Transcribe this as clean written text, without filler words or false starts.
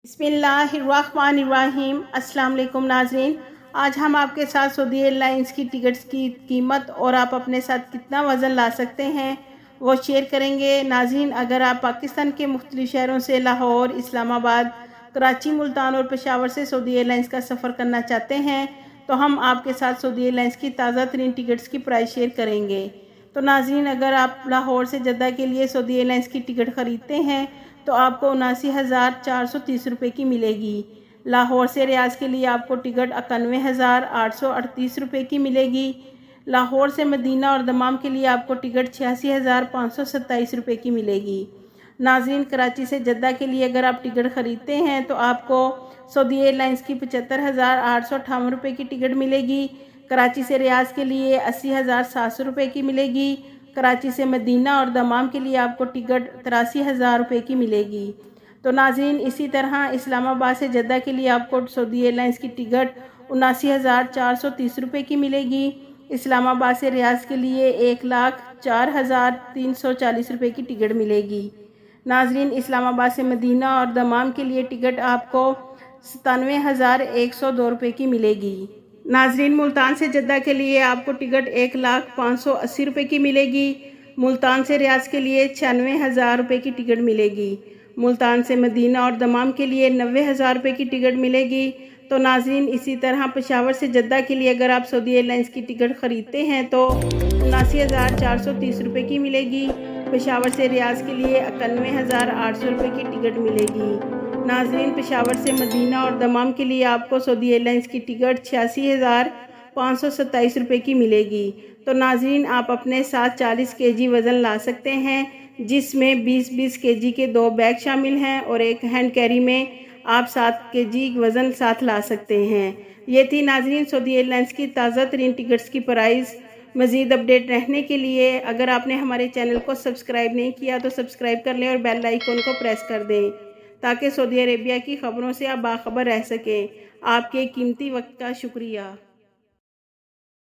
बिस्मिल्लाहिर्रहमानिर्रहीम। अस्सलाम वालेकुम नाज़रीन, आज हम आपके साथ सऊदी एयरलाइंस की टिकट्स की कीमत और आप अपने साथ कितना वज़न ला सकते हैं वो शेयर करेंगे। नाज़रीन, अगर आप पाकिस्तान के मुख्तलिफ़ शहरों से लाहौर, इस्लामाबाद, कराची, मुल्तान और पेशावर से सऊदी एयरलाइंस का सफ़र करना चाहते हैं तो हम आपके साथ सऊदी एयरलाइंस की ताज़ा तरीन टिकट्स की प्राइस शेयर करेंगे। तो नाज़रीन, अगर आप लाहौर से जद्दा के लिए सऊदी एयरलाइंस की टिकट ख़रीदते हैं तो आपको 79,430 रुपये की मिलेगी। लाहौर से रियाज के लिए आपको टिकट 91,838 रुपये की मिलेगी। लाहौर से मदीना और दमाम के लिए आपको टिकट 86,527 रुपये की मिलेगी। नाज़रीन, कराची से जद्दा के लिए अगर आप टिकट ख़रीदते हैं तो आपको सऊदी एयरलाइंस की 75,858 रुपये की टिकट मिलेगी। कराची से रियाज के लिए 80,700 रुपये की मिलेगी। कराची से मदीना और दमाम के लिए आपको टिकट 83,000 रुपये की मिलेगी। तो नाज़रीन, इसी तरह इस्लामाबाद से जद्दा के लिए आपको सऊदी एयरलाइंस की टिकट 79,430 रुपये की मिलेगी। इस्लामाबाद से रियाज के लिए 1,04,340 रुपये की टिकट मिलेगी। नाज़रीन, इस्लामाबाद से मदीना और दमाम के लिए टिकट आपको 97,102 रुपये की मिलेगी। नाज़रीन, मुल्तान से जद्दा के लिए आपको टिकट 1,05,80 रुपये की मिलेगी। मुल्तान से रियाज के लिए 96,000 रुपये की टिकट मिलेगी। मुल्तान से मदीना और दमाम के लिए 90,000 रुपये की टिकट मिलेगी। तो नाज़रीन, इसी तरह पेशावर से जद्दा के लिए अगर आप सऊदी एयरलाइंस की टिकट ख़रीदते हैं तो 79,430 रुपये की मिलेगी। पेशावर से रियाज के लिए 91,800 रुपये की टिकट मिलेगी। नाज़रीन, पेशावर से मदीना और दमाम के लिए आपको सऊदी एयरलाइंस की टिकट 86,527 रुपये की मिलेगी। तो नाज़रीन, आप अपने साथ 40 kg वज़न ला सकते हैं, जिसमें 20-20 kg के 2 बैग शामिल हैं और एक हैंड कैरी में आप 7 kg वज़न साथ ला सकते हैं। ये थी नाज़रीन सऊदी एयरलाइंस की ताज़ा तरीन टिकट्स की प्राइस। मज़ीद अपडेट रहने के लिए अगर आपने हमारे चैनल को सब्सक्राइब नहीं किया तो सब्सक्राइब कर लें और बेल आइकन को प्रेस कर दें ताकि सऊदी अरेबिया की ख़बरों से आप बाखबर रह सकें। आपके कीमती वक्त का शुक्रिया।